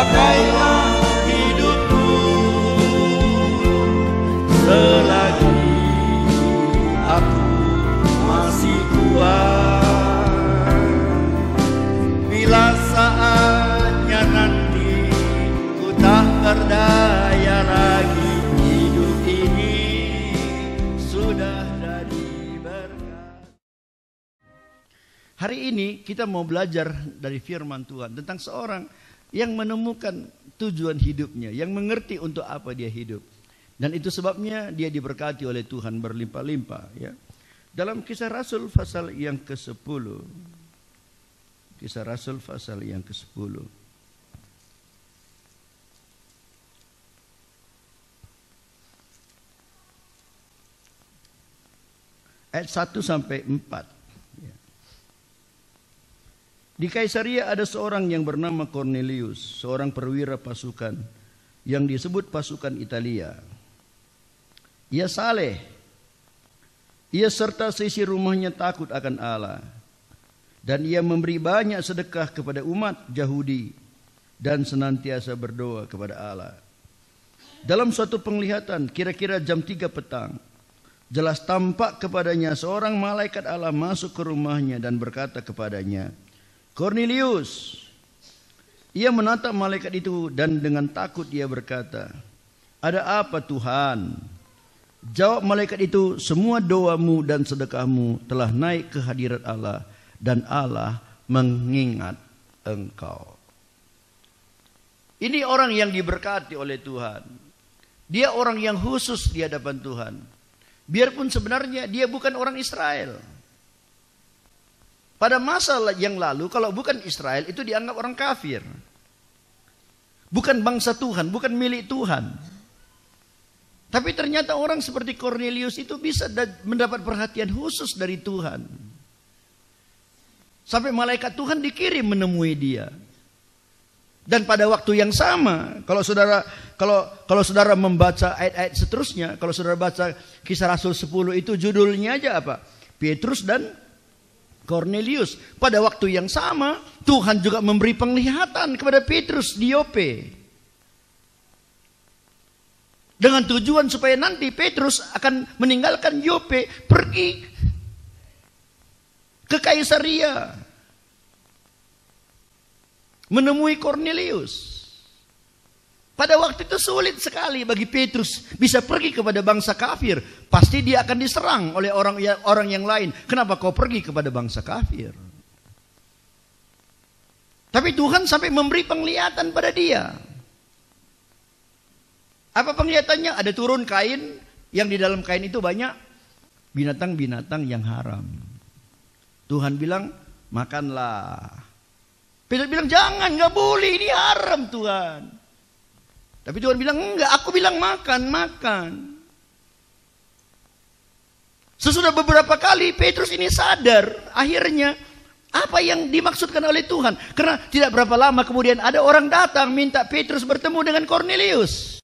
pakailah hidupku selagi aku masih kuat. Bila saatnya nanti ku tak berdaya lagi, hidup ini sudah dari berkat. Hari ini kita mau belajar dari firman Tuhan tentang seorang yang menemukan tujuan hidupnya, yang mengerti untuk apa dia hidup. Dan itu sebabnya dia diberkati oleh Tuhan berlimpah-limpah, ya. Dalam Kisah Rasul pasal yang ke-10. Kisah Rasul pasal yang ke-10. Ayat 1 sampai 4. Ya. Di Kaisaria ada seorang yang bernama Cornelius, seorang perwira pasukan yang disebut pasukan Italia. Ia saleh. Ia serta seisi rumahnya takut akan Allah. Dan ia memberi banyak sedekah kepada umat Yahudi dan senantiasa berdoa kepada Allah. Dalam suatu penglihatan, kira-kira jam 3 petang, jelas tampak kepadanya seorang malaikat Allah masuk ke rumahnya dan berkata kepadanya, "Cornelius." Ia menatap malaikat itu dan dengan takut ia berkata, "Ada apa Tuhan?" Jawab malaikat itu, "Semua doamu dan sedekahmu telah naik ke hadirat Allah dan Allah mengingat engkau." Ini orang yang diberkati oleh Tuhan. Dia orang yang khusus di hadapan Tuhan. Biarpun sebenarnya dia bukan orang Israel. Pada masa yang lalu kalau bukan Israel itu dianggap orang kafir. Bukan bangsa Tuhan, bukan milik Tuhan. Tapi ternyata orang seperti Cornelius itu bisa mendapat perhatian khusus dari Tuhan. Sampai malaikat Tuhan dikirim menemui dia. Dan pada waktu yang sama, kalau saudara membaca ayat-ayat seterusnya, kalau saudara baca Kisah Rasul 10 itu judulnya aja apa? Petrus dan Cornelius. Pada waktu yang sama, Tuhan juga memberi penglihatan kepada Petrus di Yope. Dengan tujuan supaya nanti Petrus akan meninggalkan Yope, pergi ke Kaisaria, menemui Cornelius. Pada waktu itu sulit sekali bagi Petrus bisa pergi kepada bangsa kafir. Pasti dia akan diserang oleh orang yang lain. Kenapa kau pergi kepada bangsa kafir? Tapi Tuhan sampai memberi penglihatan pada dia. Apa penglihatannya? Ada turun kain, yang di dalam kain itu banyak binatang-binatang yang haram. Tuhan bilang, makanlah. Petrus bilang, jangan, nggak boleh, ini haram Tuhan. Tapi Tuhan bilang, enggak, aku bilang makan. Sesudah beberapa kali Petrus ini sadar, akhirnya apa yang dimaksudkan oleh Tuhan. Karena tidak berapa lama kemudian ada orang datang minta Petrus bertemu dengan Cornelius.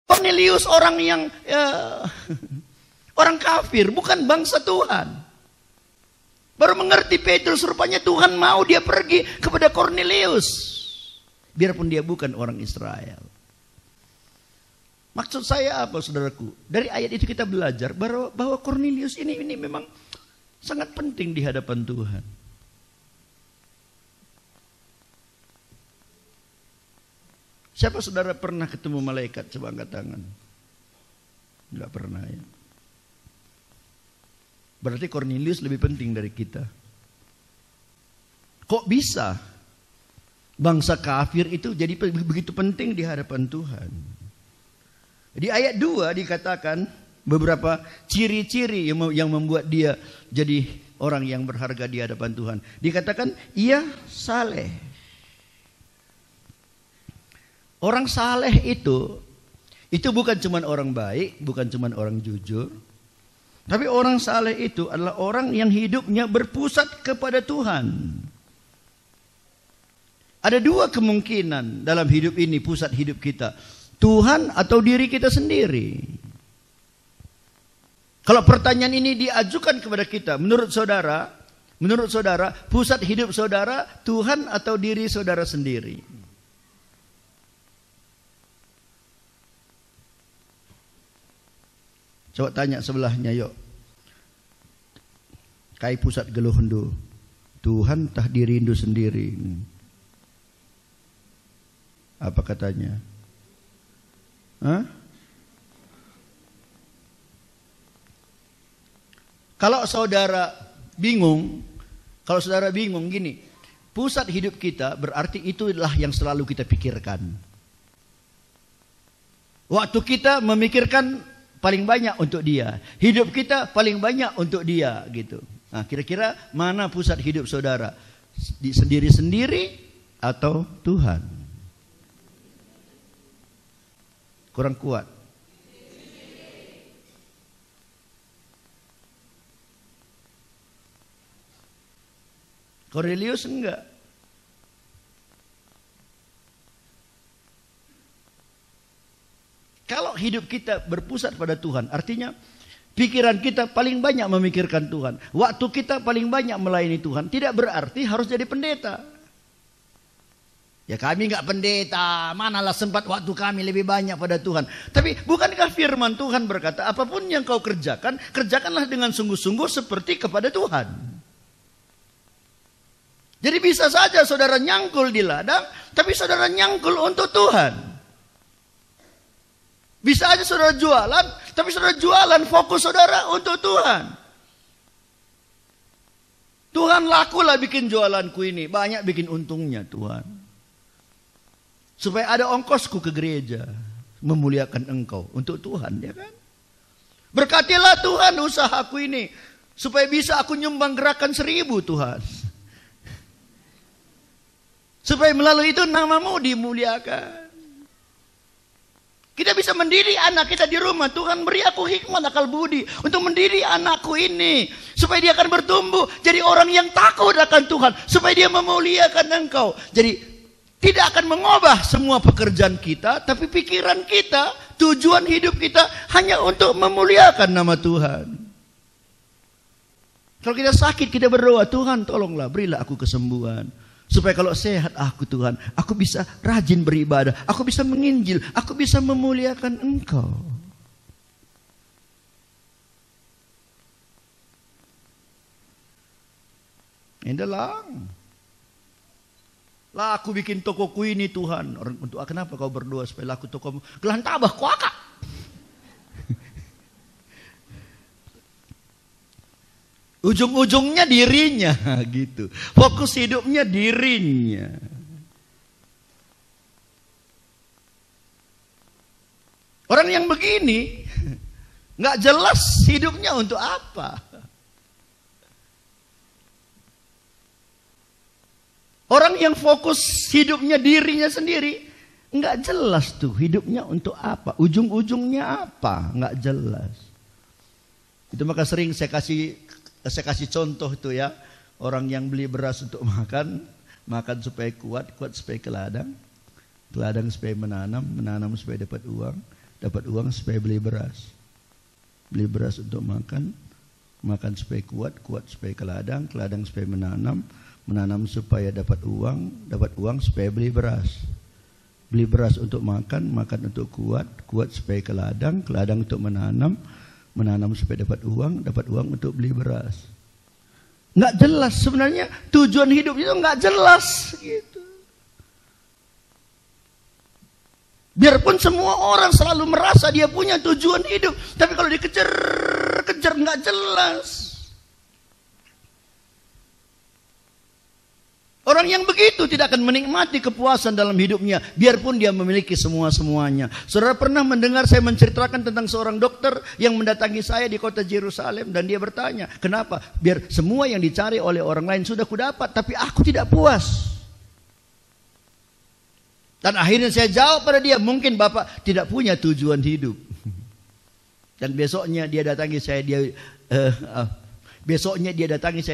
Cornelius orang yang orang kafir, bukan bangsa Tuhan. Baru mengerti Petrus, rupanya Tuhan mau dia pergi kepada Cornelius. Biarpun dia bukan orang Israel. Maksud saya apa saudaraku? Dari ayat itu kita belajar bahwa Cornelius ini memang sangat penting di hadapan Tuhan. Siapa saudara pernah ketemu malaikat? Coba angkat tangan. Enggak pernah ya. Berarti Cornelius lebih penting dari kita. Kok bisa bangsa kafir itu jadi begitu penting di hadapan Tuhan? Di ayat 2 dikatakan beberapa ciri-ciri yang membuat dia jadi orang yang berharga di hadapan Tuhan. Dikatakan ia saleh. Orang saleh itu bukan cuma orang baik, bukan cuma orang jujur. Tapi orang saleh itu adalah orang yang hidupnya berpusat kepada Tuhan. Ada dua kemungkinan dalam hidup ini, pusat hidup kita. Tuhan atau diri kita sendiri. Kalau pertanyaan ini diajukan kepada kita, menurut saudara, pusat hidup saudara Tuhan atau diri saudara sendiri? Coba tanya sebelahnya, yuk. Kai pusat geluhundu. Tuhan tah dirindu sendiri. Apa katanya? Hah? Kalau saudara bingung gini, pusat hidup kita berarti itulah yang selalu kita pikirkan. Waktu kita memikirkan paling banyak untuk dia, hidup kita paling banyak untuk dia, gitu. Nah, kira-kira mana pusat hidup saudara? Sendiri-sendiri atau Tuhan? Kurang kuat. Cornelius enggak. Kalau hidup kita berpusat pada Tuhan, artinya pikiran kita paling banyak memikirkan Tuhan. Waktu kita paling banyak melayani Tuhan. Tidak berarti harus jadi pendeta. Ya kami enggak pendeta, manalah sempat waktu kami lebih banyak pada Tuhan. Tapi bukankah firman Tuhan berkata, apapun yang kau kerjakan, kerjakanlah dengan sungguh-sungguh seperti kepada Tuhan. Jadi bisa saja saudara nyangkul di ladang, tapi saudara nyangkul untuk Tuhan. Bisa aja saudara jualan, tapi saudara jualan fokus saudara untuk Tuhan. Tuhan, lakulah bikin jualanku ini, banyak bikin untungnya Tuhan. Supaya ada ongkosku ke gereja, memuliakan Engkau untuk Tuhan, ya kan? Berkatilah Tuhan usahaku ini, supaya bisa aku nyumbang gerakan 1000 Tuhan. Supaya melalui itu namamu dimuliakan. Kita bisa mendidik anak kita di rumah. Tuhan, beri aku hikmat akal budi untuk mendidik anakku ini, supaya dia akan bertumbuh jadi orang yang takut akan Tuhan, supaya dia memuliakan Engkau. Jadi tidak akan mengubah semua pekerjaan kita, tapi pikiran kita, tujuan hidup kita hanya untuk memuliakan nama Tuhan. Kalau kita sakit, kita berdoa, Tuhan tolonglah, berilah aku kesembuhan. Supaya kalau sehat aku Tuhan, aku bisa rajin beribadah, aku bisa menginjil, aku bisa memuliakan Engkau. Indalang. Lah aku bikin tokoku ini Tuhan. Untuk kenapa kau berdoa supaya laku tokomu? Gelan tabah kuaka. Ujung-ujungnya dirinya gitu. Fokus hidupnya dirinya. Orang yang begini nggak jelas hidupnya untuk apa. Orang yang fokus hidupnya dirinya sendiri nggak jelas tuh hidupnya untuk apa. Ujung-ujungnya apa nggak jelas. Itu maka sering saya kasih contoh tuh ya, orang yang beli beras untuk makan supaya kuat supaya ke ladang supaya menanam supaya dapat uang supaya beli beras untuk makan supaya kuat supaya ke ladang supaya menanam supaya dapat uang supaya beli beras untuk makan untuk kuat supaya ke ladang untuk menanam supaya dapat uang untuk beli beras. Nggak jelas sebenarnya tujuan hidup itu, nggak jelas gitu. Biarpun semua orang selalu merasa dia punya tujuan hidup, tapi kalau dikejar nggak jelas. Orang yang begitu tidak akan menikmati kepuasan dalam hidupnya, biarpun dia memiliki semuanya. Saudara pernah mendengar saya menceritakan tentang seorang dokter yang mendatangi saya di kota Yerusalem, dan dia bertanya, kenapa? Biar semua yang dicari oleh orang lain sudah kudapat, tapi aku tidak puas. Dan akhirnya saya jawab pada dia, mungkin Bapak tidak punya tujuan hidup. Dan besoknya dia datangi saya,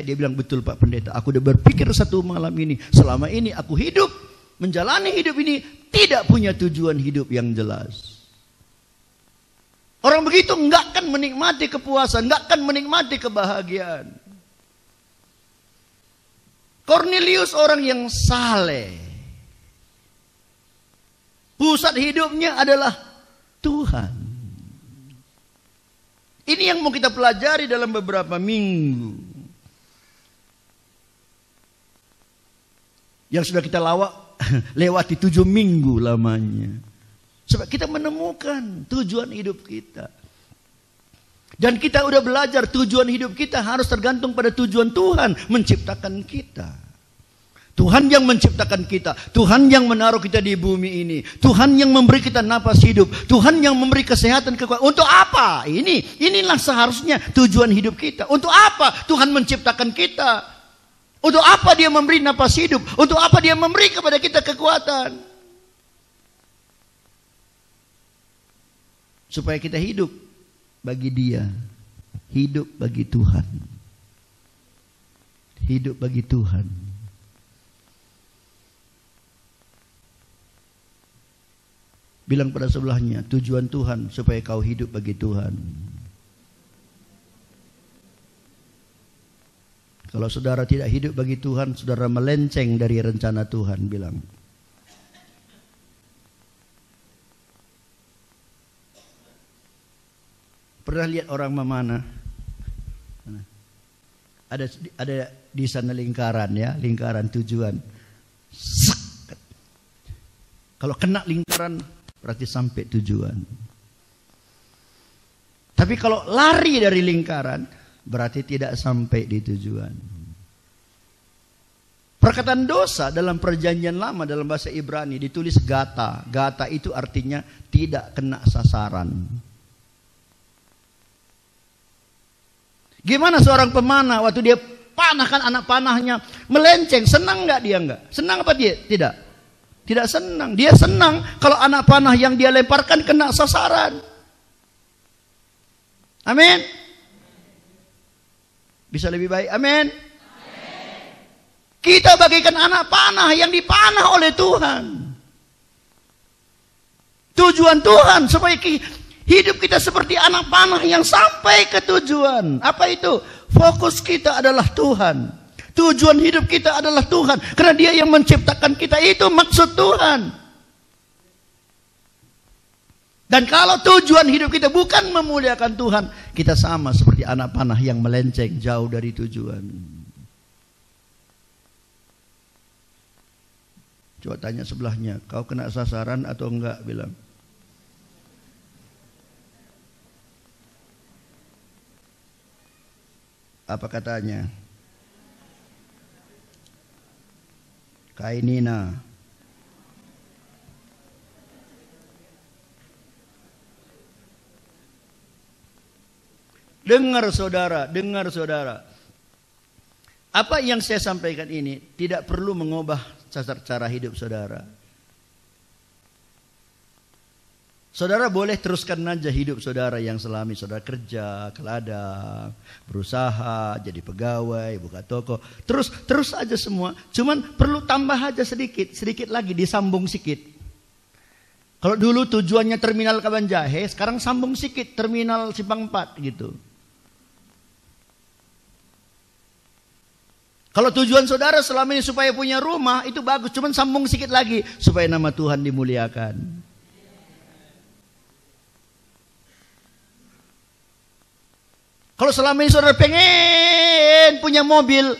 dia bilang, betul Pak Pendeta, aku udah berpikir satu malam ini, selama ini aku menjalani hidup ini tidak punya tujuan hidup yang jelas. Orang begitu enggak akan menikmati kepuasan, enggak akan menikmati kebahagiaan. Cornelius orang yang saleh. Pusat hidupnya adalah Tuhan. Ini yang mau kita pelajari dalam beberapa minggu. Yang sudah kita lewati 7 minggu lamanya. Sebab kita menemukan tujuan hidup kita. Dan kita udah belajar tujuan hidup kita harus tergantung pada tujuan Tuhan menciptakan kita. Tuhan yang menciptakan kita, Tuhan yang menaruh kita di bumi ini, Tuhan yang memberi kita napas hidup, Tuhan yang memberi kesehatan, kekuatan. Untuk apa? Inilah seharusnya tujuan hidup kita. Untuk apa Tuhan menciptakan kita? Untuk apa Dia memberi napas hidup? Untuk apa Dia memberi kepada kita kekuatan? Supaya kita hidup bagi Dia, hidup bagi Tuhan, hidup bagi Tuhan. Bilang pada sebelahnya, tujuan Tuhan supaya kau hidup bagi Tuhan. Kalau saudara tidak hidup bagi Tuhan, saudara melenceng dari rencana Tuhan, bilang. Pernah lihat orang memanah? Ada di sana lingkaran, ya, lingkaran tujuan. Kalau kena lingkaran berarti sampai tujuan. Tapi kalau lari dari lingkaran berarti tidak sampai di tujuan. Perkataan dosa dalam perjanjian lama dalam bahasa Ibrani ditulis gata. Gata itu artinya tidak kena sasaran. Gimana seorang pemanah waktu dia panahkan anak panahnya melenceng, senang nggak dia nggak? Senang apa dia? Tidak senang. Dia senang kalau anak panah yang dia lemparkan kena sasaran. Amin. Bisa lebih baik. Amin. Kita bagaikan anak panah yang dipanah oleh Tuhan. Tujuan Tuhan supaya hidup kita seperti anak panah yang sampai ke tujuan. Apa itu? Fokus kita adalah Tuhan. Tujuan hidup kita adalah Tuhan. Karena Dia yang menciptakan kita, itu maksud Tuhan. Dan kalau tujuan hidup kita bukan memuliakan Tuhan, kita sama seperti anak panah yang melenceng jauh dari tujuan. Coba tanya sebelahnya, kau kena sasaran atau enggak? Bilang. Apa katanya? Kainina. Dengar saudara, dengar saudara. Apa yang saya sampaikan ini tidak perlu mengubah cara hidup saudara. Saudara boleh teruskan aja hidup saudara yang selama saudara kerja, ke ladang, berusaha, jadi pegawai, buka toko. Terus aja semua. Cuman perlu tambah aja sedikit lagi, disambung sedikit. Kalau dulu tujuannya terminal Kabanjahe, sekarang sambung sedikit terminal Simpang 4 gitu. Kalau tujuan saudara selama ini supaya punya rumah, itu bagus. Cuman sambung sedikit lagi supaya nama Tuhan dimuliakan. Kalau selama ini saudara pengen punya mobil,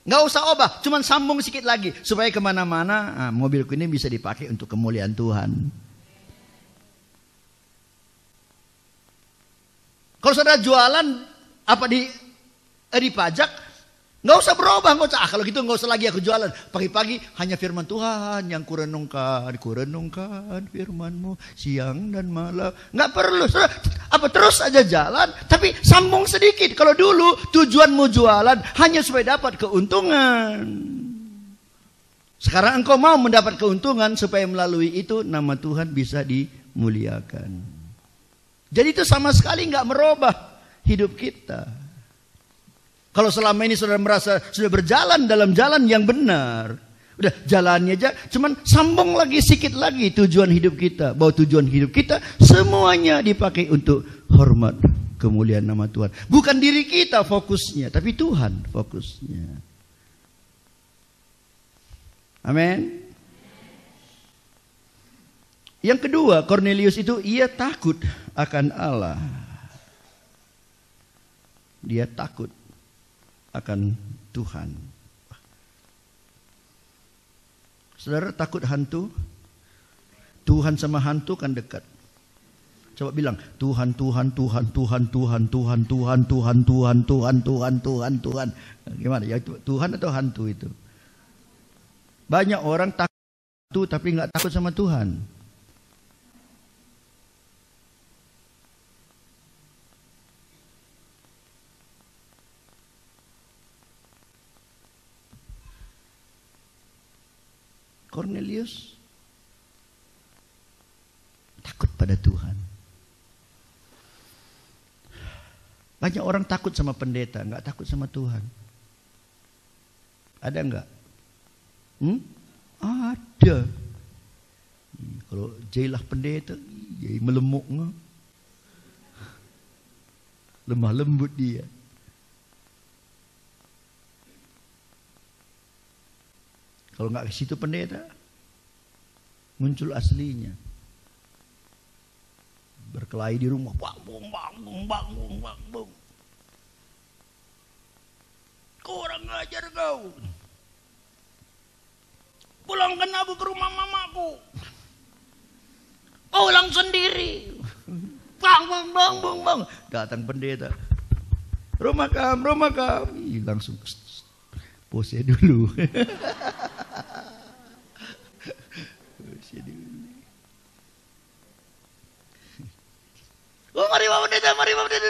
nggak usah obah, cuman sambung sedikit lagi supaya kemana-mana mobilku ini bisa dipakai untuk kemuliaan Tuhan. Kalau saudara jualan apa di pajak, nggak usah berubah, nggak usah. Kalau gitu nggak usah lagi aku jualan. Pagi-pagi hanya firman Tuhan yang kurenungkan firman-Mu siang dan malam. Nggak perlu, terus aja jalan, tapi sambung sedikit. Kalau dulu tujuanmu jualan hanya supaya dapat keuntungan. Sekarang engkau mau mendapat keuntungan supaya melalui itu nama Tuhan bisa dimuliakan. Jadi itu sama sekali nggak merubah hidup kita. Kalau selama ini saudara merasa sudah berjalan dalam jalan yang benar, udah jalannya aja, cuman sambung lagi sedikit lagi tujuan hidup kita. Bahwa tujuan hidup kita semuanya dipakai untuk hormat kemuliaan nama Tuhan. Bukan diri kita fokusnya, tapi Tuhan fokusnya. Amin. Yang kedua, Cornelius itu ia takut akan Allah. dia takut akan Tuhan. Saudara takut hantu? Tuhan sama hantu kan dekat. Coba bilang Tuhan, Tuhan, Tuhan, Tuhan, Tuhan, Tuhan, Tuhan, Tuhan, Tuhan, Tuhan, Tuhan, Tuhan, Tuhan. Gimana ya, Tuhan atau hantu itu? Banyak orang takut hantu tapi nggak takut sama Tuhan. Cornelius takut pada Tuhan. Banyak orang takut sama pendeta, nggak takut sama Tuhan. Ada nggak? Ada. Kalau jailah pendeta, dia melemuk, lemah lembut dia. Kalau nggak ke situ pendeta, muncul aslinya. Berkelahi di rumah, bang, bung, bang, bung, bang, bung, bang, bung. Kurang ajar kau. Pulangkan aku ke rumah mamaku. Pulang sendiri. Bang, bang, bang, bang, bang. Datang pendeta. Rumah kami. Langsung pose dulu. Pose dulu. Oh, mari pendeta, mari pendeta.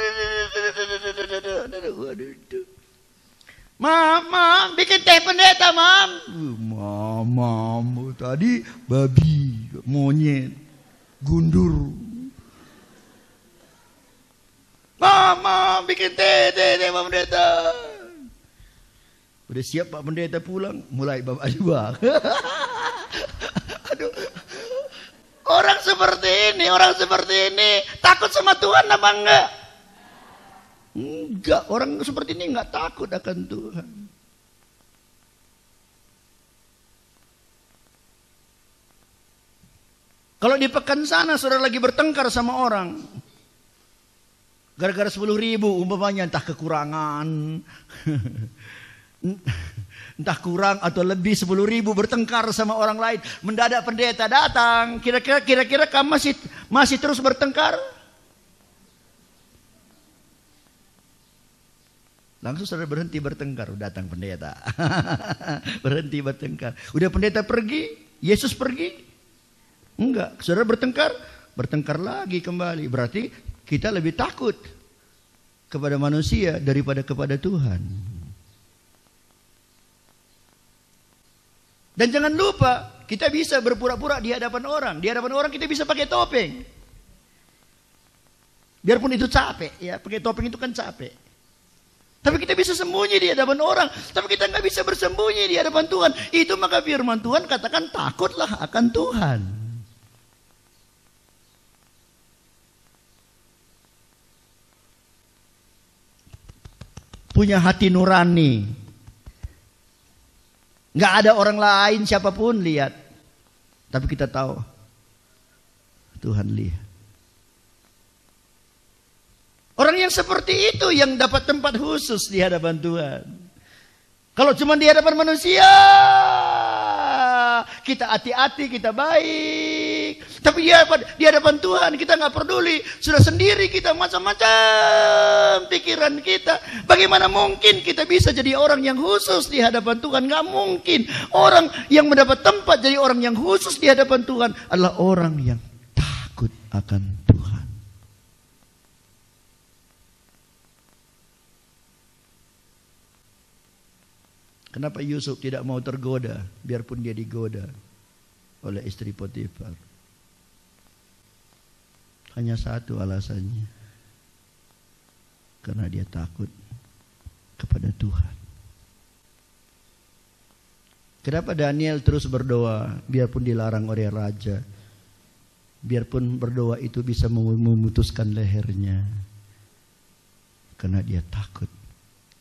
Mama, bikin teh pendeta, Mam. Mama, tadi babi, monyet, gundur. Mama, bikin teh pendeta. Udah siap Pak Pendeta pulang, mulai bapak juga. Aduh. Orang seperti ini takut sama Tuhan apa enggak? Enggak, orang seperti ini enggak takut akan Tuhan. Kalau di pekan sana saudara lagi bertengkar sama orang, gara-gara 10.000 umpamanya, entah kekurangan, entah kurang atau lebih 10.000 bertengkar sama orang lain, mendadak pendeta datang, kira-kira kamu masih terus bertengkar? Langsung saudara berhenti bertengkar, datang pendeta. Berhenti bertengkar. Udah pendeta pergi, Yesus pergi? Enggak, saudara bertengkar lagi kembali. Berarti kita lebih takut kepada manusia daripada kepada Tuhan. Dan jangan lupa, kita bisa berpura-pura di hadapan orang. Di hadapan orang kita bisa pakai topeng. Biarpun itu capek, ya, pakai topeng itu kan capek. Tapi kita bisa sembunyi di hadapan orang. Tapi kita nggak bisa bersembunyi di hadapan Tuhan. Itu maka firman Tuhan katakan takutlah akan Tuhan. Punya hati nurani. Nggak ada orang lain siapapun lihat. Tapi kita tahu Tuhan lihat. Orang yang seperti itu yang dapat tempat khusus di hadapan Tuhan. Kalau cuma di hadapan manusia, kita hati-hati, kita baik. Tapi di hadapan Tuhan kita nggak peduli. Sudah sendiri kita macam-macam pikiran kita. Bagaimana mungkin kita bisa jadi orang yang khusus di hadapan Tuhan? Nggak mungkin. Orang yang mendapat tempat jadi orang yang khusus di hadapan Tuhan adalah orang yang takut akan Tuhan. Kenapa Yusuf tidak mau tergoda, biarpun dia digoda oleh istri Potifar? Hanya satu alasannya. Karena dia takut kepada Tuhan. Kenapa Daniel terus berdoa, biarpun dilarang oleh raja? Biarpun berdoa itu bisa memutuskan lehernya. Karena dia takut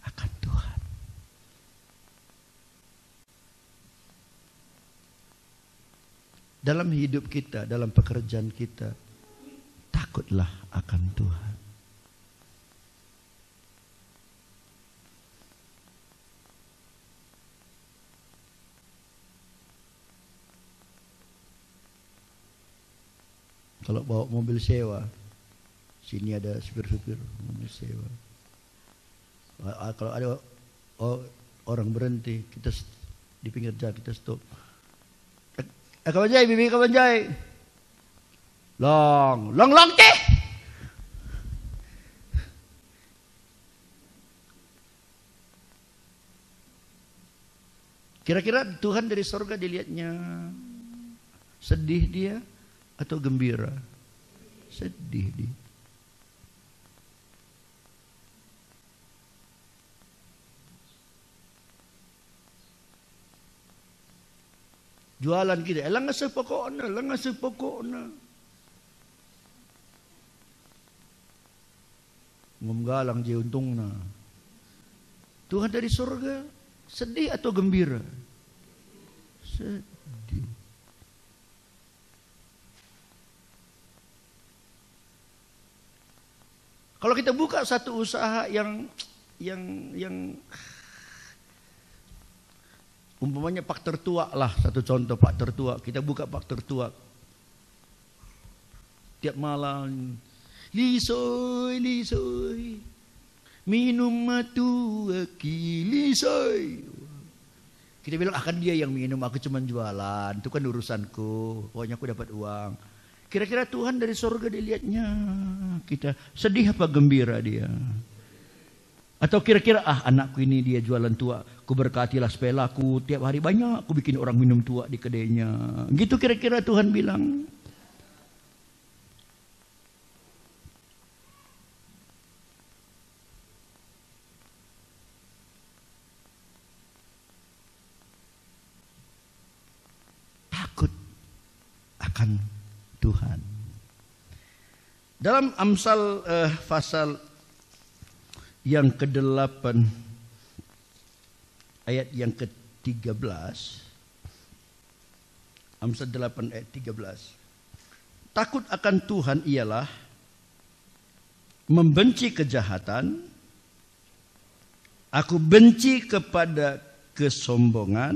akan Tuhan. Dalam hidup kita, dalam pekerjaan kita, takutlah akan Tuhan. Kalau bawa mobil sewa, sini ada supir-supir mobil sewa. Kalau ada orang berhenti, kita di pinggir jalan kita stop. Kawan jai, bibi kawan jai. Long teh. Kira-kira Tuhan dari sorga dilihatnya sedih dia atau gembira? Sedih dia. Jualan kita, lang sepokokna. Ngomgalang je untungna. Tuhan dari surga sedih atau gembira? Sedih. Kalau kita buka satu usaha yang umpamanya pak tertua lah, satu contoh pak tertua. Kita buka pak tertua. Tiap malam, lisoy, minum matu aki, lisoy. Kita bilang akan dia yang minum, aku cuma jualan. Itu kan urusanku, pokoknya aku dapat uang. Kira-kira Tuhan dari surga dilihatnya kita sedih apa gembira dia? Atau kira-kira anakku ini dia jualan tua, ku berkatilah supaya laku tiap hari banyak, aku bikin orang minum tua di kedainya. Gitu kira-kira Tuhan bilang. Takut akan Tuhan. Dalam Amsal pasal yang ke-8 ayat yang ke-13, Amsal 8 ayat 13. Takut akan Tuhan ialah membenci kejahatan. Aku benci kepada kesombongan,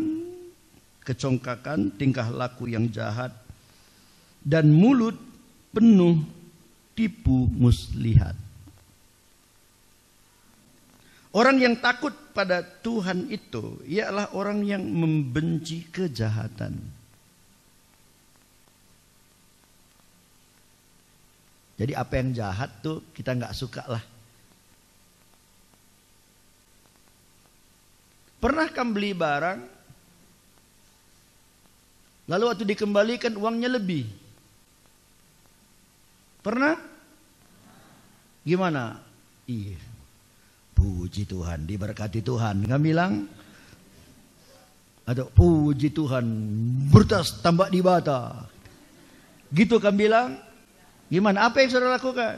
kecongkakan, tingkah laku yang jahat, dan mulut penuh tipu muslihat. Orang yang takut pada Tuhan itu ialah orang yang membenci kejahatan. Jadi apa yang jahat tuh kita nggak suka lah. Pernah kan beli barang, lalu waktu dikembalikan uangnya lebih? Pernah? Gimana? Iya. Puji Tuhan, diberkati Tuhan. Nggak bilang? Atau puji Tuhan, bertas tambah di bata. Gitu kan bilang? Gimana? Apa yang saudara lakukan?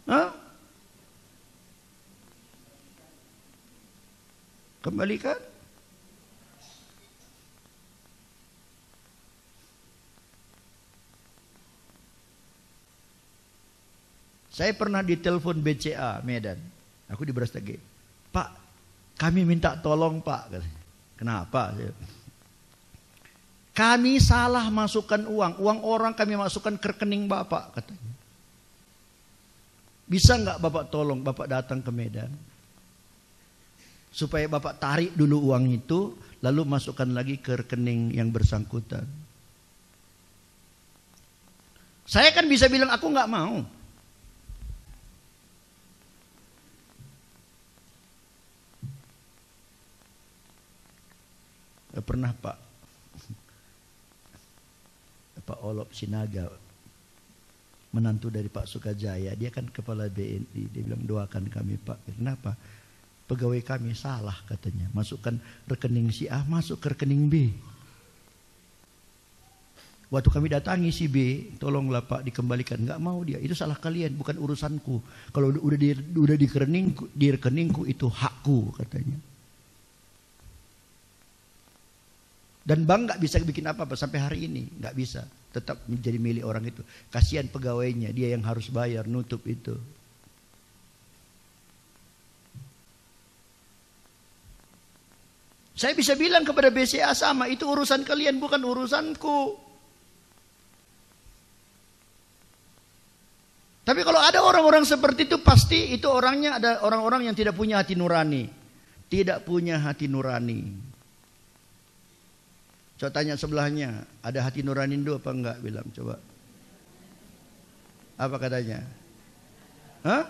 Hah? Kembalikan? Saya pernah ditelepon BCA Medan. Aku di Brastagi. Pak, kami minta tolong Pak. Kenapa? Kami salah masukkan uang. Uang orang kami masukkan ke rekening Bapak, katanya. Bisa nggak Bapak tolong, Bapak datang ke Medan? Supaya Bapak tarik dulu uang itu, lalu masukkan lagi ke rekening yang bersangkutan. Saya kan bisa bilang aku nggak mau. Pernah Pak Olop Sinaga, menantu dari Pak Sukajaya, dia kan kepala BNI, dia bilang doakan kami Pak. Kenapa? Pegawai kami salah katanya, masukkan rekening si A masuk ke rekening B. Waktu kami datangi si B, tolonglah Pak dikembalikan, nggak mau dia. Itu salah kalian, bukan urusanku. Kalau udah di rekeningku itu hakku katanya. Dan bank nggak bisa bikin apa-apa sampai hari ini, nggak bisa, tetap menjadi milik orang itu. Kasihan pegawainya, dia yang harus bayar nutup itu. Saya bisa bilang kepada BCA sama, itu urusan kalian bukan urusanku. Tapi kalau ada orang-orang seperti itu, pasti itu orangnya ada orang-orang yang tidak punya hati nurani. Tidak punya hati nurani. Coba tanya sebelahnya, ada hati nurani itu apa enggak? Bilang coba. Apa katanya? Hah?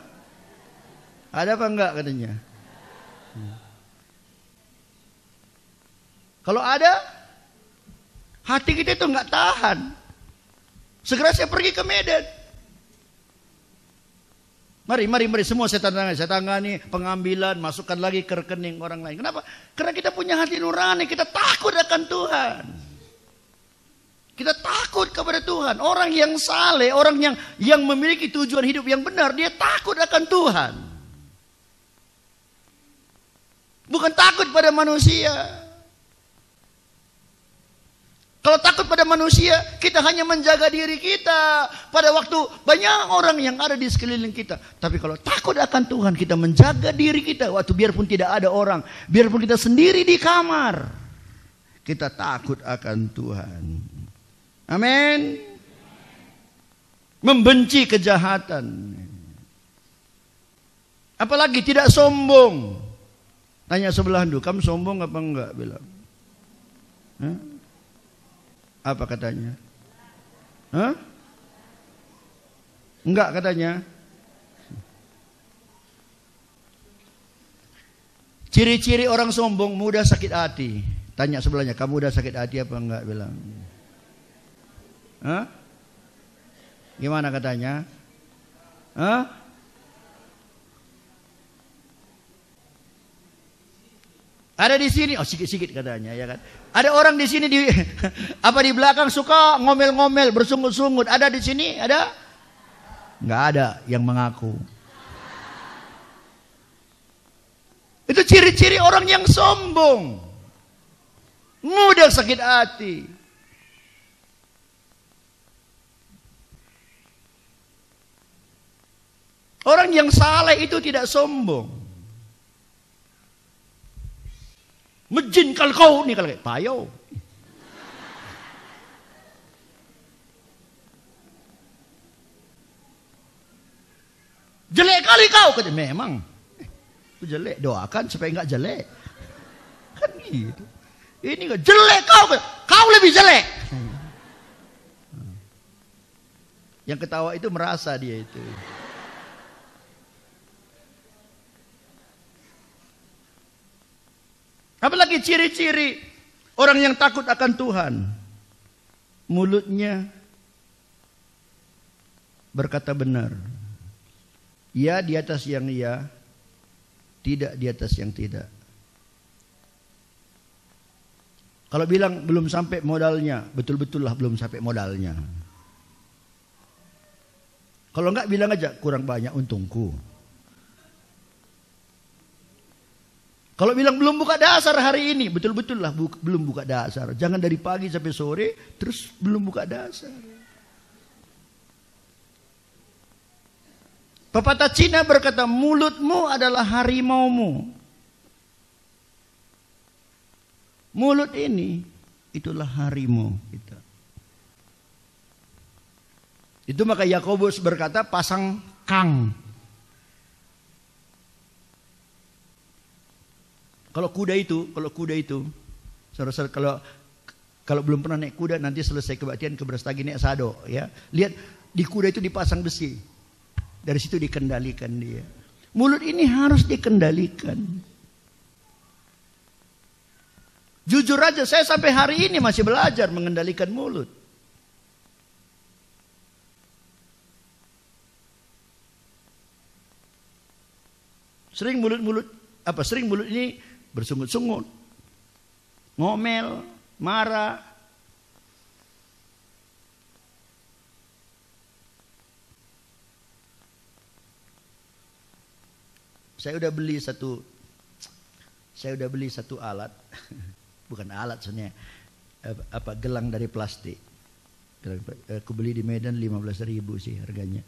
Ada apa enggak katanya? Kalau ada, hati kita itu enggak tahan. Segera saya pergi ke Medan. Mari semua saya tangani pengambilan, masukkan lagi ke rekening orang lain. Kenapa? Karena kita punya hati nurani, kita takut akan Tuhan. Kita takut kepada Tuhan. Orang yang saleh, orang yang memiliki tujuan hidup yang benar, dia takut akan Tuhan. Bukan takut pada manusia. Kalau takut pada manusia, kita hanya menjaga diri kita. Pada waktu banyak orang yang ada di sekeliling kita. Tapi kalau takut akan Tuhan, kita menjaga diri kita. Waktu biarpun tidak ada orang, biarpun kita sendiri di kamar, kita takut akan Tuhan. Amin. Membenci kejahatan. Apalagi tidak sombong. Tanya sebelah dulu, kamu sombong apa enggak? Bilang. Hah? Apa katanya? Hah? Enggak katanya. Ciri-ciri orang sombong, mudah sakit hati. Tanya sebelahnya, kamu udah sakit hati apa enggak? Bilang. Hah? Gimana katanya? Hah? Ada di sini, oh sikit-sikit katanya, ya kan? Ada orang di sini di di belakang suka ngomel-ngomel, bersungut-sungut. Ada di sini, ada? Nggak ada yang mengaku. Itu ciri-ciri orang yang sombong, mudah sakit hati. Orang yang saleh itu tidak sombong. Mejin kalau kau nih kalau kayak payo. Jelek kali kau kata memang. Itu jelek, doakan supaya enggak jelek. Kan gitu. Ini enggak jelek kau lebih jelek. Yang ketawa itu merasa dia itu. Apalagi ciri-ciri orang yang takut akan Tuhan. Mulutnya berkata benar. Ya di atas yang ya, tidak di atas yang tidak. Kalau bilang belum sampai modalnya, betul-betul lah belum sampai modalnya. Kalau enggak bilang aja kurang banyak untungku. Kalau bilang belum buka dasar hari ini, betul-betul lah belum buka dasar. Jangan dari pagi sampai sore terus belum buka dasar. Pepatah Cina berkata, mulutmu adalah harimaumu. Mulut ini itulah harimau kita. Itu maka Yakobus berkata pasang kang. Kalau kuda itu, saudara-saudara, kalau belum pernah naik kuda, nanti selesai kebaktian ke Brastagi naik sado, ya. Lihat di kuda itu dipasang besi, dari situ dikendalikan dia. Mulut ini harus dikendalikan. Jujur aja, saya sampai hari ini masih belajar mengendalikan mulut. Sering mulut ini bersungut-sungut, ngomel, marah. Saya udah beli satu alat, bukan alat sebenarnya, gelang dari plastik. Aku beli di Medan 15.000 sih harganya.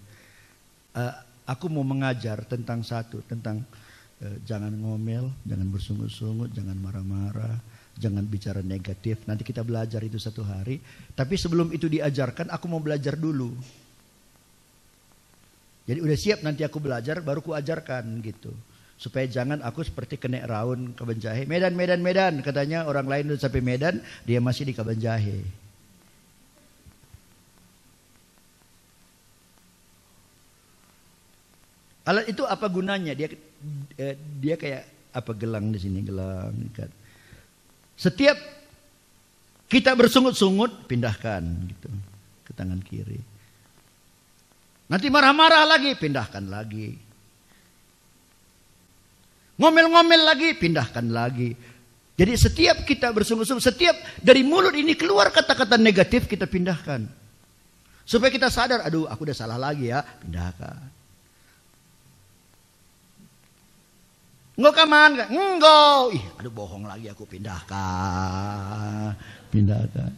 Aku mau mengajar tentang jangan ngomel, jangan bersungut-sungut, jangan marah-marah, jangan bicara negatif. Nanti kita belajar itu satu hari. Tapi sebelum itu diajarkan, aku mau belajar dulu. Jadi udah siap nanti aku belajar baru ku ajarkan gitu. Supaya jangan aku seperti kena raun Kabanjahe. Medan. Katanya orang lain udah sampai Medan, dia masih di Kabanjahe. Alat itu apa gunanya? Dia kayak apa gelang di sini, gelang ikat. Setiap kita bersungut-sungut, pindahkan gitu ke tangan kiri. Nanti marah-marah lagi, pindahkan lagi. Ngomel-ngomel lagi, pindahkan lagi. Jadi setiap kita bersungguh-sungguh, setiap dari mulut ini keluar kata-kata negatif, kita pindahkan. Supaya kita sadar, aduh aku udah salah lagi ya, pindahkan. Enggak kaman, enggak. Ih, aduh bohong lagi aku, pindahkan. Pindahkan.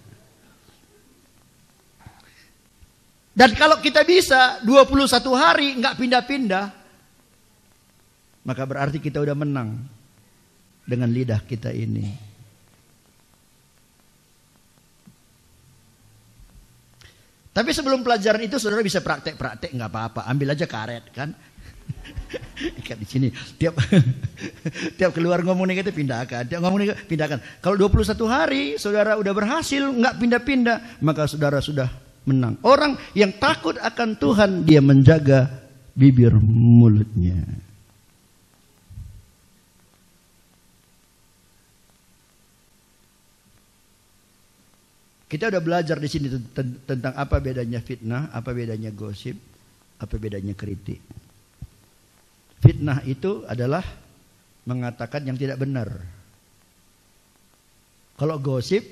Dan kalau kita bisa 21 hari enggak pindah-pindah, maka berarti kita udah menang dengan lidah kita ini. Tapi sebelum pelajaran itu saudara bisa praktek-praktek nggak apa-apa. Ambil aja karet kan. Ikat di sini. Tiap keluar ngomong negatif pindahkan. Tiap ngomong negatif pindahkan. Kalau 21 hari saudara udah berhasil nggak pindah-pindah, maka saudara sudah menang. Orang yang takut akan Tuhan dia menjaga bibir mulutnya. Kita udah belajar di sini tentang apa bedanya fitnah, apa bedanya gosip, apa bedanya kritik. Fitnah itu adalah mengatakan yang tidak benar. Kalau gosip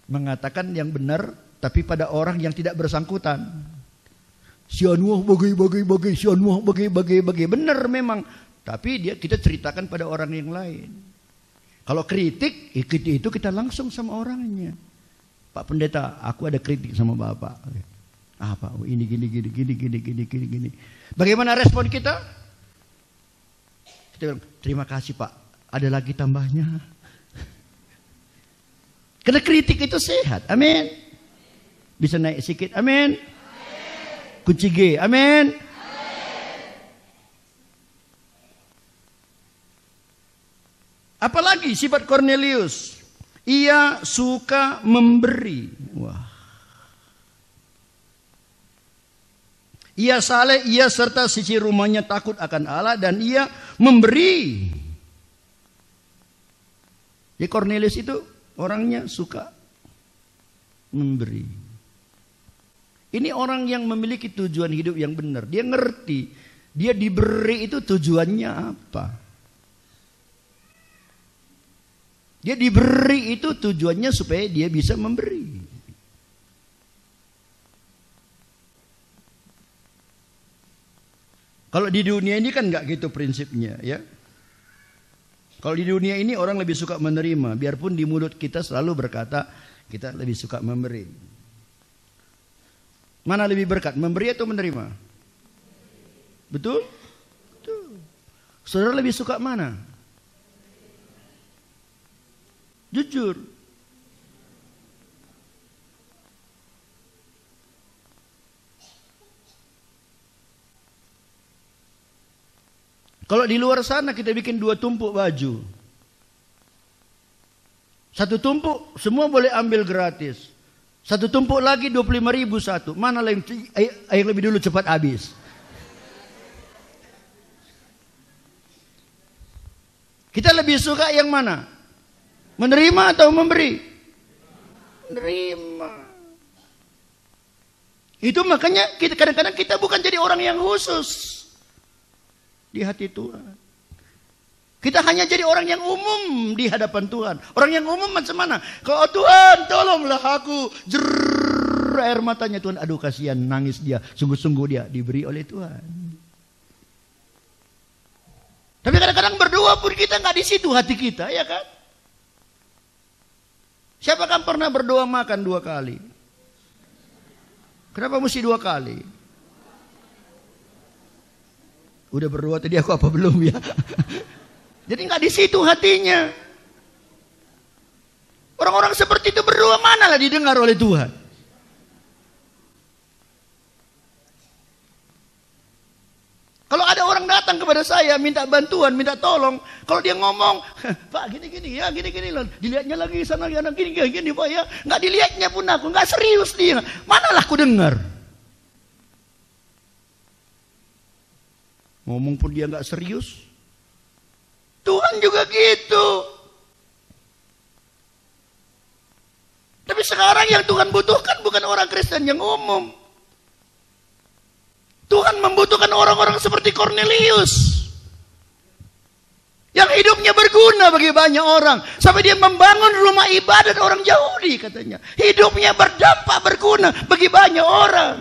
mengatakan yang benar tapi pada orang yang tidak bersangkutan. Si Anuah bagai, si Anuah bagai. Benar memang, tapi kita ceritakan pada orang yang lain. Kalau kritik itu kita langsung sama orangnya. Pak Pendeta, aku ada kritik sama Bapak. Apa? Oh, ini gini. Bagaimana respon kita? Kita bilang, terima kasih Pak. Ada lagi tambahnya. Karena kritik itu sehat. Amin. Bisa naik sedikit. Amin. Kunci G. Amin. Apalagi sifat Cornelius. Ia suka memberi. Wah. Ia saleh, ia serta sisi rumahnya takut akan Allah dan ia memberi. Jadi Cornelius itu orangnya suka memberi. Ini orang yang memiliki tujuan hidup yang benar. Dia ngerti. Dia diberi itu tujuannya apa. Dia diberi itu tujuannya supaya dia bisa memberi. Kalau di dunia ini kan nggak gitu prinsipnya, ya. Kalau di dunia ini orang lebih suka menerima, biarpun di mulut kita selalu berkata kita lebih suka memberi. Mana lebih berkat, memberi atau menerima? Betul? Betul. Saudara lebih suka mana? Jujur. Kalau di luar sana kita bikin 2 tumpuk baju. 1 tumpuk semua boleh ambil gratis. 1 tumpuk lagi 25.000 satu. Mana yang lebih dulu cepat habis? Kita lebih suka yang mana? Menerima atau memberi? Menerima. Itu makanya kadang-kadang kita bukan jadi orang yang khusus di hati Tuhan. Kita hanya jadi orang yang umum di hadapan Tuhan. Orang yang umum macam mana? Kalau Tuhan tolonglah aku. Air matanya Tuhan. Aduh kasihan, nangis dia. Sungguh-sungguh dia diberi oleh Tuhan. Tapi kadang-kadang berdoa pun kita nggak di situ hati kita, ya kan? Siapa kan pernah berdoa makan 2 kali? Kenapa mesti 2 kali? Udah berdoa tadi aku apa belum ya? Jadi nggak di situ hatinya. Orang-orang seperti itu berdoa mana lah didengar oleh Tuhan? Kalau ada orang datang kepada saya minta bantuan, minta tolong, kalau dia ngomong, Pak gini-gini ya, gini-gini loh, dilihatnya lagi sana gini Pak ya, nggak dilihatnya pun aku, nggak serius dia, manalah aku dengar. Ngomong pun dia nggak serius. Tuhan juga gitu. Tapi sekarang yang Tuhan butuhkan bukan orang Kristen yang umum. Tuhan membutuhkan orang-orang seperti Kornelius yang hidupnya berguna bagi banyak orang, sampai dia membangun rumah ibadat orang Yahudi katanya. Hidupnya berdampak, berguna bagi banyak orang.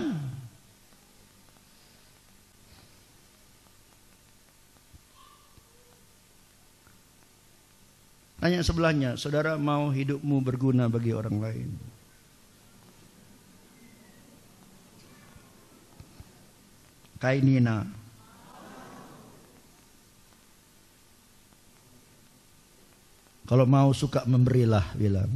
Tanya sebelahnya, saudara mau hidupmu berguna bagi orang lain? Kainina. Kalau mau suka memberilah, bilang.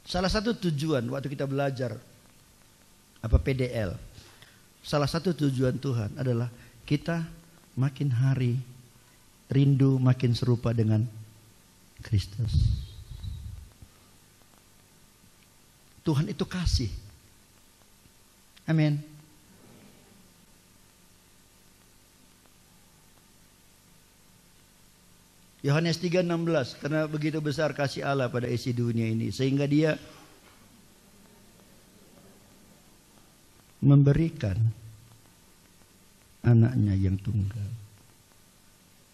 Salah satu tujuan waktu kita belajar apa PDL, salah satu tujuan Tuhan adalah kita makin hari rindu makin serupa dengan Kristus. Tuhan itu kasih. Amin. Yohanes 3:16, karena begitu besar kasih Allah pada isi dunia ini sehingga dia memberikan anaknya yang tunggal.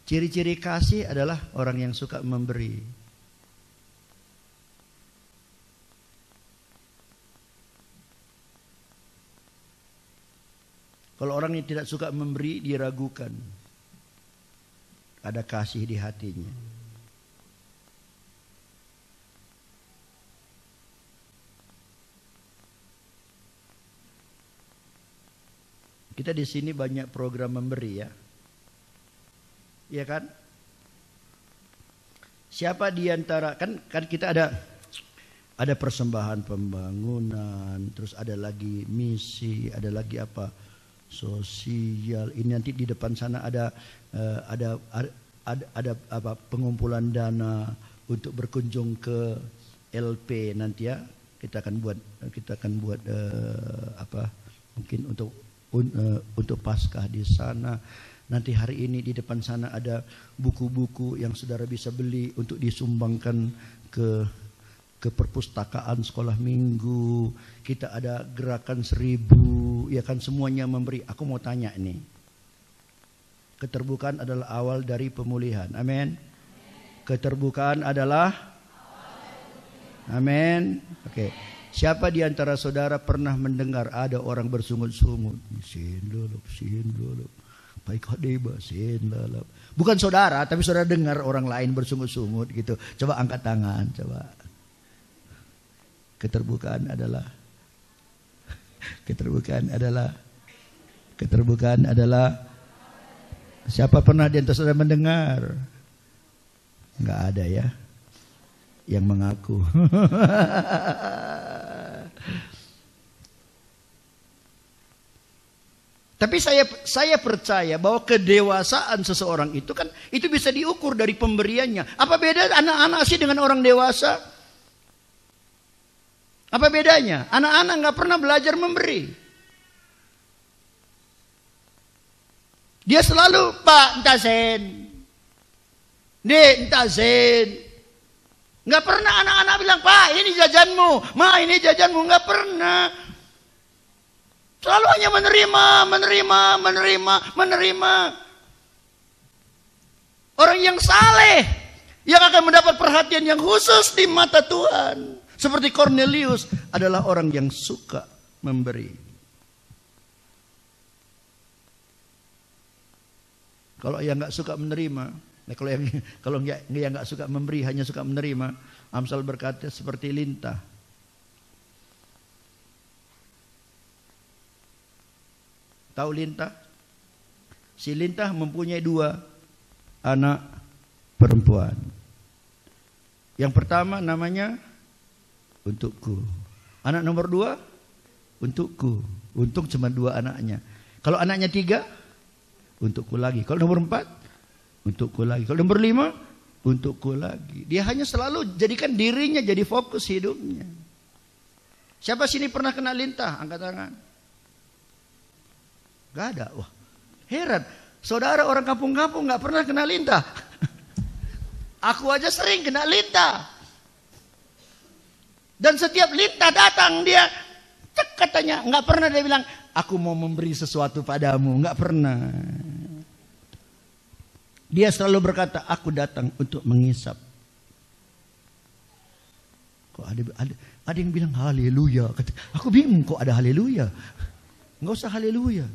Ciri-ciri kasih adalah orang yang suka memberi. Kalau orang yang tidak suka memberi, diragukan ada kasih di hatinya. Kita di sini banyak program memberi ya. Iya kan? Siapa di antara kan kita ada persembahan pembangunan, terus ada lagi misi, ada lagi apa? Sosial. Ini nanti di depan sana ada apa pengumpulan dana untuk berkunjung ke LP nanti ya. Kita akan buat apa mungkin untuk Paskah di sana. Nanti hari ini di depan sana ada buku-buku yang saudara bisa beli untuk disumbangkan ke perpustakaan sekolah minggu. Kita ada gerakan 1000, ya kan, semuanya memberi. Aku mau tanya nih, keterbukaan adalah awal dari pemulihan. Amin. Keterbukaan adalah amin. Oke. Siapa di antara saudara pernah mendengar ada orang bersungut-sungut? Bukan saudara, tapi saudara dengar orang lain bersungut-sungut gitu. Coba angkat tangan, coba. Keterbukaan adalah siapa pernah di antara saudara mendengar? Enggak ada ya yang mengaku. Tapi saya percaya bahwa kedewasaan seseorang itu kan itu bisa diukur dari pemberiannya. Apa beda anak-anak sih dengan orang dewasa? Apa bedanya? Anak-anak nggak pernah belajar memberi. Dia selalu, Pak, entah sen. Dek, entah sen. Nggak pernah anak-anak bilang, Pak, ini jajanmu. Ma, ini jajanmu. Nggak pernah. Selalu hanya menerima. Orang yang saleh, yang akan mendapat perhatian yang khusus di mata Tuhan. Seperti Kornelius adalah orang yang suka memberi. Kalau yang nggak suka menerima, kalau yang nggak suka memberi, hanya suka menerima, Amsal berkata seperti lintah. Tahu lintah? Si lintah mempunyai 2 anak perempuan. Yang pertama namanya untukku. Anak nomor 2 untukku. Untung cuma 2 anaknya. Kalau anaknya 3 untukku lagi. Kalau nomor 4 untukku lagi. Kalau nomor 5 untukku lagi. Dia hanya selalu jadikan dirinya jadi fokus hidupnya. Siapa sini pernah kena lintah? Angkat tangan. Gak ada. Wah, heran. Saudara orang kampung-kampung gak pernah kena lintah. Aku aja sering kena lintah. Dan setiap lintah datang dia cek katanya. Gak pernah dia bilang, aku mau memberi sesuatu padamu. Gak pernah. Dia selalu berkata, aku datang untuk mengisap. Kok ada yang bilang haleluya. Aku bingung kok ada haleluya. Nggak usah haleluya.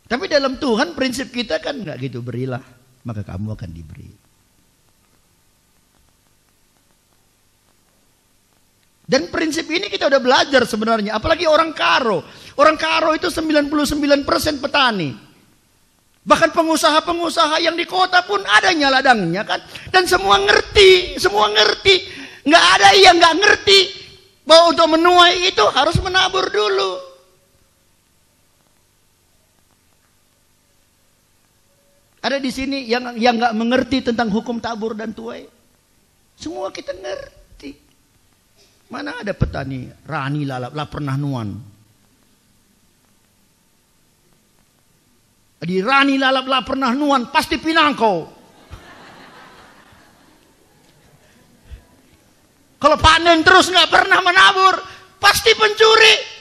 Tapi dalam Tuhan prinsip kita kan nggak gitu, berilah maka kamu akan diberi. Dan prinsip ini kita udah belajar sebenarnya, apalagi orang Karo. Orang Karo itu 99% petani. Bahkan pengusaha-pengusaha yang di kota pun adanya ladangnya kan. Dan semua ngerti. Nggak ada yang nggak ngerti bahwa untuk menuai itu harus menabur dulu. Ada di sini yang nggak mengerti tentang hukum tabur dan tuai. Semua kita ngerti. Mana ada petani rani lalap lah pernah nuan. Di rani lalap lah pernah nuan pasti pinangko. Kalau panen terus nggak pernah menabur pasti pencuri.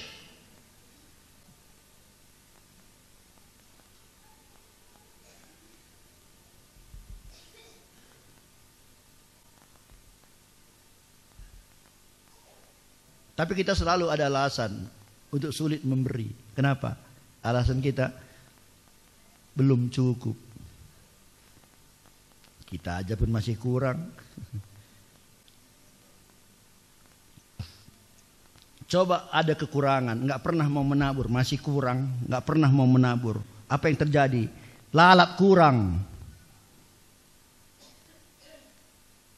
Tapi kita selalu ada alasan untuk sulit memberi. Kenapa? Alasan kita belum cukup. Kita aja pun masih kurang. Coba ada kekurangan, nggak pernah mau menabur, masih kurang, nggak pernah mau menabur. Apa yang terjadi? Lalap kurang.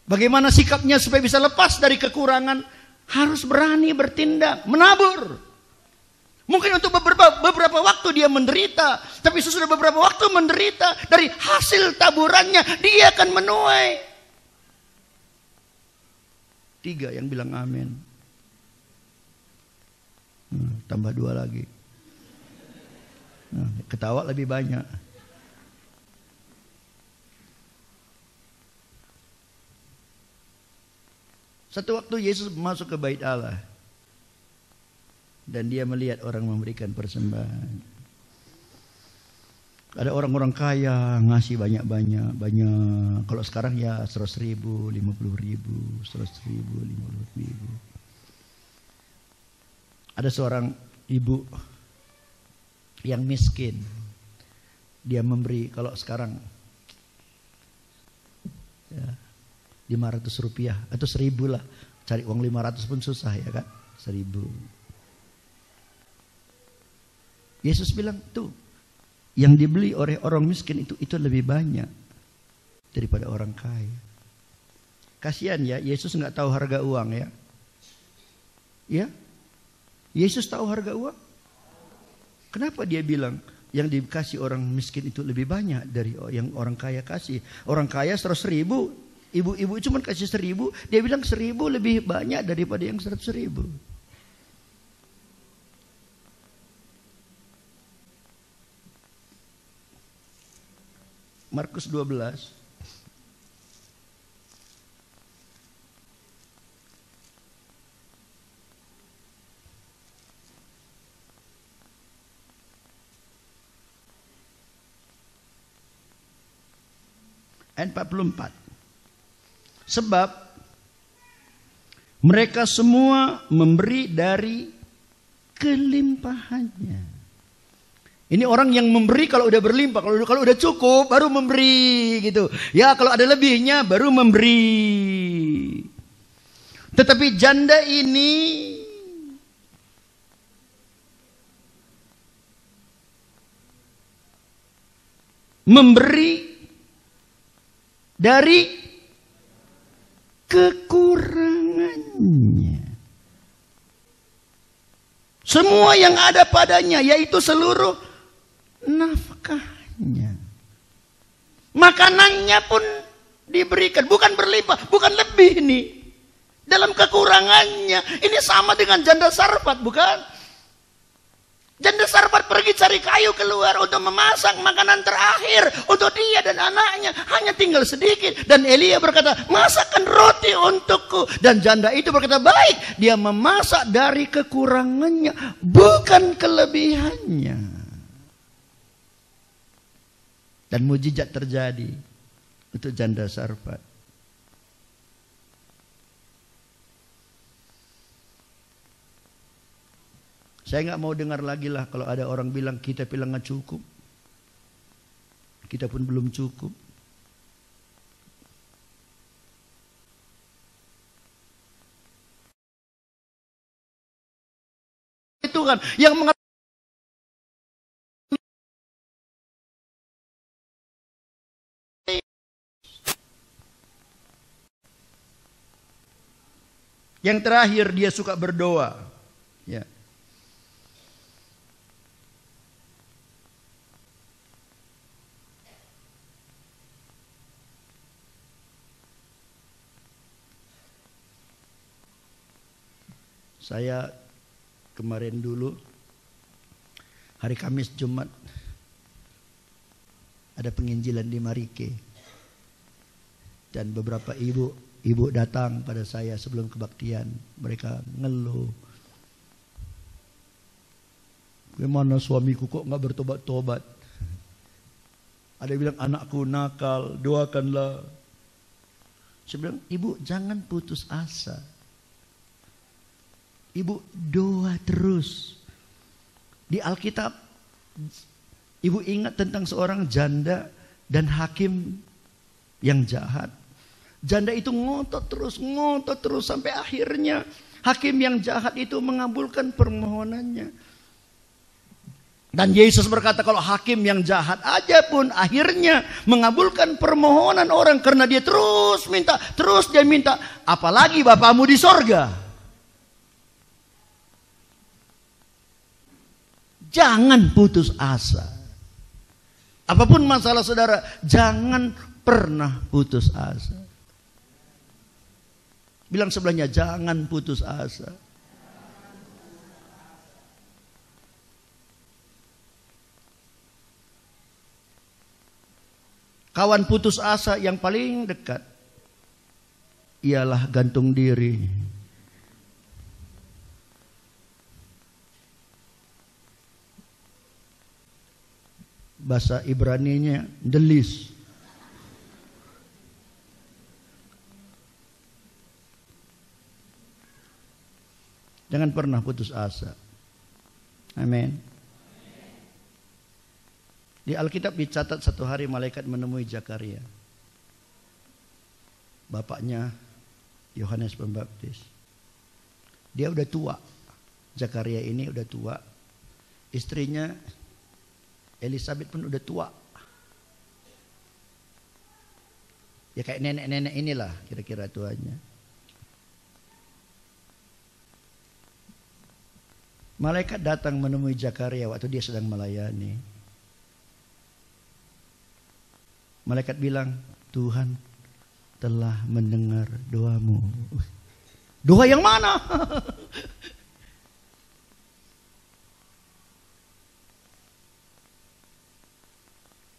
Bagaimana sikapnya supaya bisa lepas dari kekurangan? Harus berani bertindak, menabur. Mungkin untuk beberapa waktu dia menderita, tapi sesudah beberapa waktu menderita, dari hasil taburannya dia akan menuai. 3 yang bilang amin. Tambah 2 lagi. Ketawa lebih banyak. Satu waktu Yesus masuk ke bait Allah. Dan dia melihat orang memberikan persembahan. Ada orang-orang kaya ngasih banyak-banyak. Kalau sekarang ya 100.000, 50.000, 100.000, 50.000. Ada seorang ibu yang miskin. Dia memberi kalau sekarang ya, 500 rupiah atau 1.000 lah. Cari uang 500 pun susah ya kan. 1.000. Yesus bilang tuh, yang dibeli oleh orang miskin itu lebih banyak daripada orang kaya. Kasihan ya, Yesus nggak tahu harga uang ya. Ya, Yesus tahu harga uang. Kenapa dia bilang yang dikasih orang miskin itu lebih banyak dari yang orang kaya kasih? Orang kaya 100.000. Ibu-ibu cuma kasih 1.000, dia bilang 1.000 lebih banyak daripada yang 100.000. Markus 12. Ayat 44. Sebab mereka semua memberi dari kelimpahannya. Ini orang yang memberi kalau udah berlimpah, kalau udah cukup baru memberi gitu. Ya kalau ada lebihnya baru memberi. Tetapi janda ini memberi dari kekurangannya. Semua yang ada padanya, yaitu seluruh nafkahnya. Makanannya pun diberikan, bukan berlimpah, bukan lebih nih. Dalam kekurangannya, ini sama dengan janda Sarfat, bukan? Janda Sarfat pergi cari kayu keluar untuk memasak makanan terakhir untuk dia dan anaknya. Hanya tinggal sedikit. Dan Elia berkata, masakkan roti untukku. Dan janda itu berkata, baik. Dia memasak dari kekurangannya, bukan kelebihannya. Dan mujizat terjadi untuk janda Sarfat. Saya nggak mau dengar lagi lah kalau ada orang bilang kita bilang nggak cukup. Kita pun belum cukup. Itu kan yang yang terakhir dia suka berdoa. Ya. Saya kemarin dulu hari Kamis Jumat ada penginjilan di Marike dan beberapa ibu datang pada saya sebelum kebaktian. Mereka ngeluh, gimana suamiku kok nggak bertobat-tobat. Ada yang bilang anakku nakal, doakanlah. Saya bilang, ibu jangan putus asa. Ibu doa terus. Di Alkitab, ibu ingat tentang seorang janda dan hakim yang jahat. Janda itu ngotot terus sampai akhirnya hakim yang jahat itu mengabulkan permohonannya. Dan Yesus berkata kalau hakim yang jahat aja pun akhirnya mengabulkan permohonan orang karena dia terus dia minta, apalagi Bapamu di sorga. Jangan putus asa. Apapun masalah saudara, jangan pernah putus asa. Bilang sebelahnya, jangan putus asa. Kawan putus asa yang paling dekat ialah gantung diri. Bahasa Ibraninya delis. Jangan pernah putus asa. Amin. Di Alkitab dicatat satu hari malaikat menemui Zakaria. Bapaknya Yohanes Pembaptis. Dia udah tua. Zakaria ini udah tua. Istrinya Elisabeth pun udah tua. Ya kayak nenek-nenek inilah kira-kira tuanya. Malaikat datang menemui Zakaria waktu dia sedang melayani. Malaikat bilang, Tuhan telah mendengar doamu. Doa yang mana?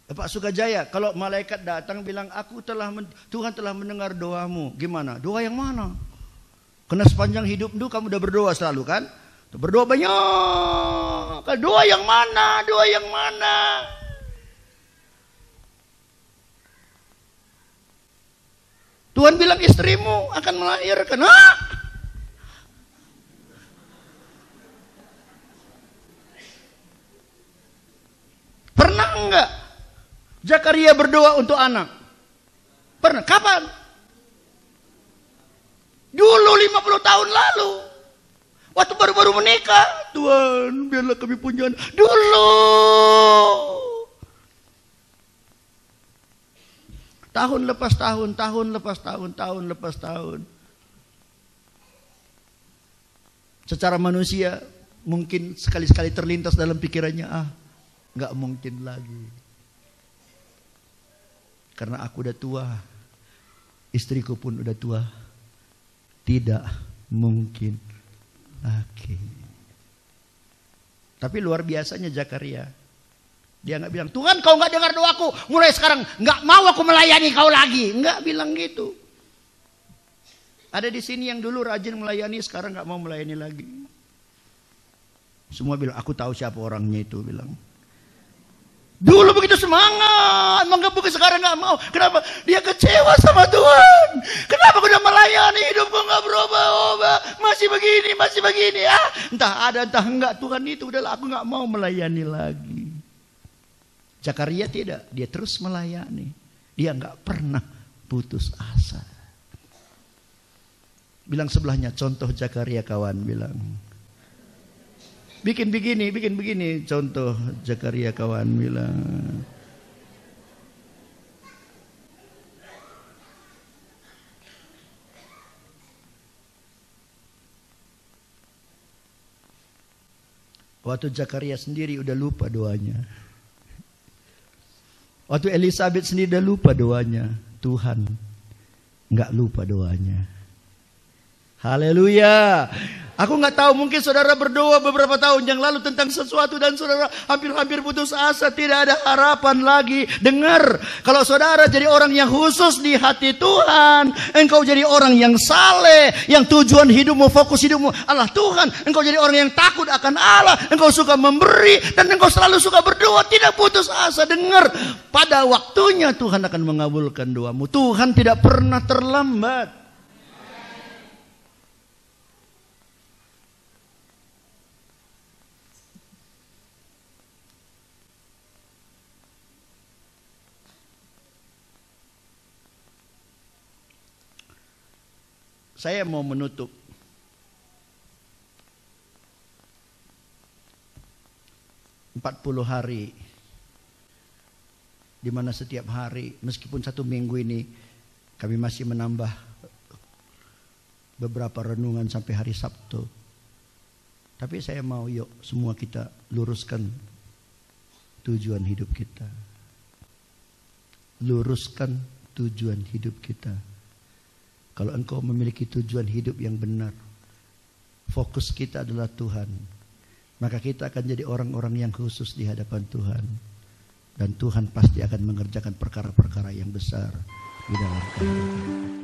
Pak Sukajaya, kalau malaikat datang bilang Tuhan telah mendengar doamu, gimana? Doa yang mana? Karena sepanjang hidup itu kamu udah berdoa selalu kan? Berdoa banyak. Doa yang mana? Doa yang mana? Tuhan bilang istrimu akan melahirkan. Hah? Pernah enggak Zakaria berdoa untuk anak? Pernah. Kapan? Dulu 50 tahun lalu. Waktu baru-baru menikah. Tuhan, biarlah kami punya anak. Dulu. Tahun lepas tahun, tahun lepas tahun, tahun lepas tahun. Secara manusia mungkin sekali-sekali terlintas dalam pikirannya, nggak mungkin lagi. Karena aku udah tua, istriku pun udah tua. Tidak mungkin lagi. Tapi luar biasanya Zakaria. Dia nggak bilang, Tuhan kau nggak dengar doaku, mulai sekarang nggak mau aku melayani kau lagi. Nggak bilang gitu. Ada di sini yang dulu rajin melayani, sekarang nggak mau melayani lagi. Semua bilang, aku tahu siapa orangnya itu, bilang. Dulu begitu semangat, menggebu, sekarang nggak mau. Kenapa? Dia kecewa sama Tuhan. Kenapa aku udah melayani, hidupku nggak berubah-ubah, masih begini. Entah ada, entah enggak. Tuhan itu udahlah, aku nggak mau melayani lagi. Zakaria tidak, dia terus melayani. Dia nggak pernah putus asa. Bilang sebelahnya, contoh Zakaria kawan, bilang. Bikin begini, contoh Zakaria kawan, bilang. Waktu Zakaria sendiri udah lupa doanya. Waktu Elizabeth sendiri udah lupa doanya. Tuhan nggak lupa doanya. Haleluya. Aku nggak tahu, mungkin saudara berdoa beberapa tahun yang lalu tentang sesuatu dan saudara hampir putus asa, tidak ada harapan lagi. Dengar, kalau saudara jadi orang yang khusus di hati Tuhan, engkau jadi orang yang saleh, yang tujuan hidupmu, fokus hidupmu Allah Tuhan, engkau jadi orang yang takut akan Allah, engkau suka memberi dan engkau selalu suka berdoa, tidak putus asa. Dengar, pada waktunya Tuhan akan mengabulkan doamu. Tuhan tidak pernah terlambat. Saya mau menutup. Empat 40 hari. Di mana setiap hari, meskipun 1 minggu ini kami masih menambah beberapa renungan sampai hari Sabtu. Tapi saya mau semua kita luruskan tujuan hidup kita. Luruskan tujuan hidup kita. Kalau engkau memiliki tujuan hidup yang benar, fokus kita adalah Tuhan, maka kita akan jadi orang-orang yang khusus di hadapan Tuhan. Dan Tuhan pasti akan mengerjakan perkara-perkara yang besar di dalam kehidupan kita.